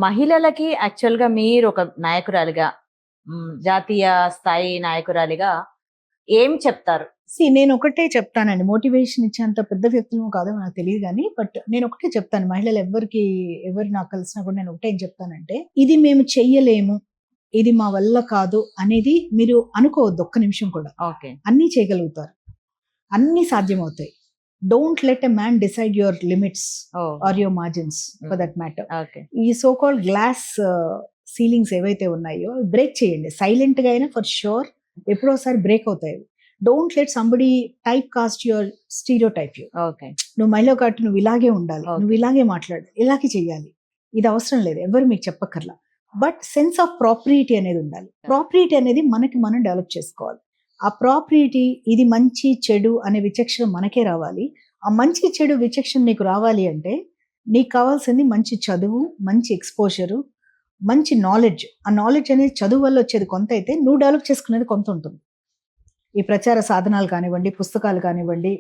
మహిళలకి యాక్చువల్‌గా మీరు ఒక నాయకురాలిగా, జాతీయ స్థాయి నాయకురాలిగా ఏం చెప్తారు? నేనొకటే చెప్తానండి. మోటివేషన్ ఇచ్చేంత పెద్ద వ్యక్తులమో కాదో నాకు తెలీదు గానీ, బట్ నేనొకటే చెప్తాను. మహిళలు ఎవరు నాకు కలిసినా కూడా నేను ఒకటే ఏం చెప్తానంటే, ఇది మేము చెయ్యలేము, ఇది మా వల్ల కాదు అనేది మీరు అనుకోవద్దు ఒక్క నిమిషం కూడా. ఓకే. అన్నీ చేయగలుగుతారు. అన్నీ సాధ్యమవుతాయి. Don't let a man decide your limits or your margins for that matter. Okay. ఈ సో కాల్డ్ గ్లాస్ సీలింగ్స్ ఏవైతే ఉన్నాయో బ్రేక్ చేయండి. సైలెంట్ గా అయినా ఫర్ షూర్ ఎప్పుడో ఒకసారి బ్రేక్ అవుతాయి. Don't let somebody type cast your stereo type you. Okay. నువ్వు మహిళ కాబట్టి నువ్వు ఇలాగే ఉండాలి, నువ్వు ఇలాగే మాట్లాడాలి, ఇలాగే చెయ్యాలి, ఇది అవసరం లేదు, ఎవరు మీకు చెప్పక్కర్లా. బట్ సెన్స్ ఆఫ్ ప్రాపర్టీ అనేది ఉండాలి. ప్రాపర్టీ అనేది మనకి మనం డెవలప్ చేసుకోవాలి. ఆ ప్రాపర్టీ ఇది మంచి చెడు అనే విచక్షణ మనకే రావాలి. ఆ మంచి చెడు విచక్షణ నీకు రావాలి అంటే నీకు కావాల్సింది మంచి చదువు, మంచి ఎక్స్పోజరు, మంచి నాలెడ్జ్. ఆ నాలెడ్జ్ అనేది చదువు వల్ల వచ్చేది కొంత అయితే, నువ్వు డెవలప్ చేసుకునేది కొంత ఉంటుంది. ఈ ప్రచార సాధనాలు కానివ్వండి, పుస్తకాలు కానివ్వండి,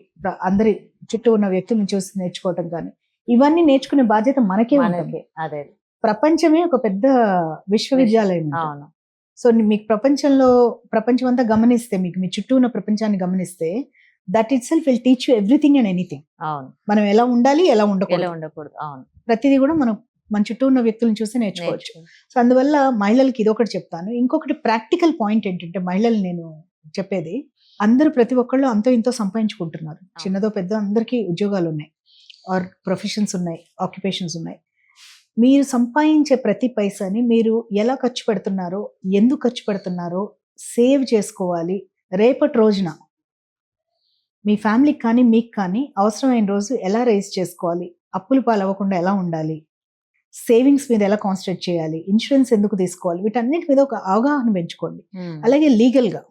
అందరి చుట్టూ ఉన్న వ్యక్తులను చూసి నేర్చుకోవటం కానీ, ఇవన్నీ నేర్చుకునే బాధ్యత మనకే ఉంటుంది. అదే ప్రపంచమే ఒక పెద్ద విశ్వవిద్యాలయం. అవును. సో మీకు ప్రపంచం అంతా గమనిస్తే, మీకు మీ చుట్టూ ఉన్న ప్రపంచాన్ని గమనిస్తే, that it self will teach you everything and anything. అవును. మనం ఎలా ఉండాలి, ఎలా ఉండకూడదు, అవును, ప్రతిదీ కూడా మనం మన చుట్టూ ఉన్న వ్యక్తులను చూసి నేర్చుకోవచ్చు. సో అందువల్ల మహిళలకి ఇదొకటి చెప్తాను. ఇంకొకటి ప్రాక్టికల్ పాయింట్ ఏంటంటే, మహిళలు నేను చెప్పేది, అందరూ ప్రతి ఒక్కళ్ళు అంతో ఇంతో సంపాదించుకుంటున్నారు. చిన్నదో పెద్ద అందరికీ ఉద్యోగాలు ఉన్నాయి, ఆర్ ప్రొఫెషన్స్ ఉన్నాయి, ఆక్యుపేషన్స్ ఉన్నాయి. మీరు సంపాదించే ప్రతి పైసాని మీరు ఎలా ఖర్చు పెడుతున్నారో, ఎందుకు ఖర్చు పెడుతున్నారో సేవ్ చేసుకోవాలి. రేపటి రోజున మీ ఫ్యామిలీకి కానీ మీకు కానీ అవసరమైన రోజు ఎలా రేస్ చేసుకోవాలి, అప్పుల పాలు అవ్వకుండా ఎలా ఉండాలి, సేవింగ్స్ మీద ఎలా కాన్సన్ట్రేట్ చేయాలి, ఇన్సూరెన్స్ ఎందుకు తీసుకోవాలి, వీటన్నిటి మీద ఒక అవగాహన పెంచుకోండి. అలాగే లీగల్గా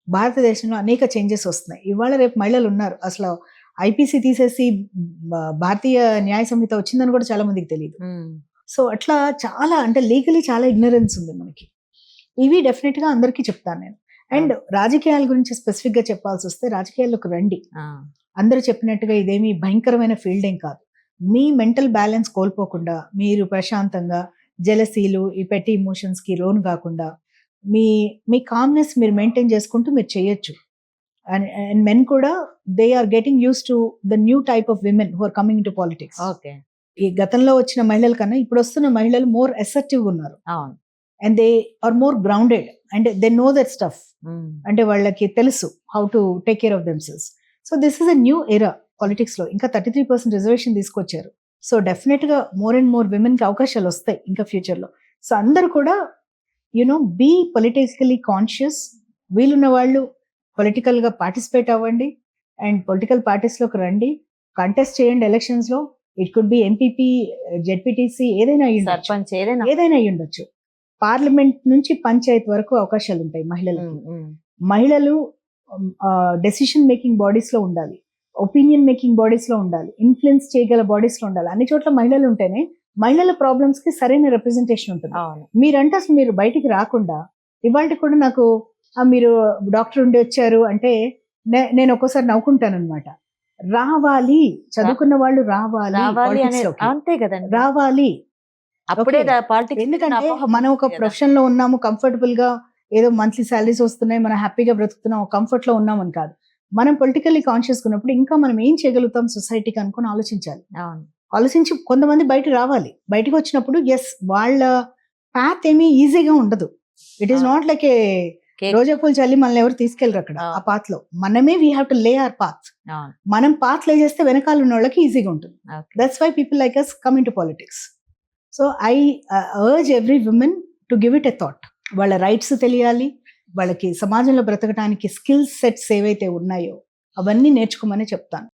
భారతదేశంలో అనేక చేంజెస్ వస్తున్నాయి. ఇవాళ రేపు మహిళలు ఉన్నారు. అసలు ఐపీసీ తీసేసి భారతీయ న్యాయ సంహిత వచ్చిందని కూడా చాలా మందికి తెలియదు. సో అట్లా చాలా, అంటే లీగలీ చాలా ఇగ్నరెన్స్ ఉంది మనకి. ఇవి డెఫినెట్ గా అందరికీ చెప్తాను నేను. అండ్ రాజకీయాల గురించి స్పెసిఫిక్ గా చెప్పాల్సి వస్తే, రాజకీయాల్లోకి రండి. అందరూ చెప్పినట్టుగా ఇదేమి భయంకరమైన ఫీల్డ్ ఏం కాదు. మీ మెంటల్ బ్యాలెన్స్ కోల్పోకుండా, మీరు ప్రశాంతంగా జెలసీలు, ఈ పెట్టి ఇమోషన్స్ కి లోన్ కాకుండా మీ కామ్నెస్ మీరు మెయింటైన్ చేసుకుంటూ మీరు చేయొచ్చు. అండ్ మెన్ కూడా, they are getting use to the new type of women who are coming to politics. Okay. ఈ గతంలో వచ్చిన మహిళల కన్నా ఇప్పుడు వస్తున్న మహిళలు మోర్ అసర్టివ్ ఉన్నారు. And they are more grounded and they know that stuff. అంటే వాళ్ళకి తెలుసు how to take care of themselves. So this is a new era politics లో. ఇంకా 33% రిజర్వేషన్ తీసుకొచ్చారు. సో డెఫినెట్ గా మోర్ అండ్ మోర్ విమెన్ కి అవకాశాలు వస్తాయి ఇంకా ఫ్యూచర్ లో. సో అందరూ కూడా బీ పొలిటికలీ కాన్షియస్. వీలున్న వాళ్ళు పొలిటికల్ గా పార్టిసిపేట్ అవ్వండి అండ్ పొలిటికల్ పార్టీస్ లోకి రండి, కంటెస్ట్ చేయండి ఎలక్షన్స్ లో. It could be MPP, ZPTC, ఏదైనా అయ్యి ఉండొచ్చు. పార్లమెంట్ నుంచి పంచాయత్ వరకు అవకాశాలు ఉంటాయి మహిళలకు. మహిళలు డెసిషన్ మేకింగ్ బాడీస్ లో ఉండాలి, ఒపీనియన్ మేకింగ్ బాడీస్ లో ఉండాలి, ఇన్ఫ్లుయెన్స్ చేయగల బాడీస్ లో ఉండాలి. అన్ని చోట్ల మహిళలు ఉంటేనే మహిళల ప్రాబ్లమ్స్ కి సరైన రిప్రజెంటేషన్ ఉంటుంది. మీరంటే అసలు మీరు బయటికి రాకుండా, ఇవాళ కూడా నాకు మీరు డాక్టర్ ఉండి వచ్చారు అంటే నేను ఒక్కోసారి నవ్వుకుంటాను అనమాట. రావాలి, చదువుకున్న వాళ్ళు రావాలి, అంతే కదండి, రావాలి. ఎందుకంటే మనం ఒక ప్రొఫెషన్ లో ఉన్నాము, కంఫర్టబుల్ గా ఏదో మంత్లీ సాలరీస్ వస్తున్నాయి, మనం హ్యాపీగా బ్రతుకుతున్నాం, కంఫర్ట్ లో ఉన్నామని కాదు. మనం పొలిటికల్లీ కాన్షియస్ ఉన్నప్పుడు ఇంకా మనం ఏం చేయగలుగుతాం సొసైటీకి అనుకుని ఆలోచించాలి. ఆలోచించి కొంతమంది బయటకు రావాలి. బయటకు వచ్చినప్పుడు ఎస్, వాళ్ళ పాత్ ఏమీ ఈజీగా ఉండదు. It is not like a రోజా పూలు చల్లి మనల్ని ఎవరు తీసుకెళ్లరు అక్కడ. ఆ పాత్ లో మనమే we have to lay our path. మనం పాత్ లే చేస్తే వెనకాల ఉన్న వాళ్ళకి ఈజీగా ఉంటుంది. That's why people like us come into politics. So I urge every woman to give it a thought. వాళ్ళ రైట్స్ తెలియాలి, వాళ్ళకి సమాజంలో బ్రతకడానికి స్కిల్ సెట్స్ ఏవైతే ఉన్నాయో అవన్నీ నేర్చుకోమని చెప్తాను.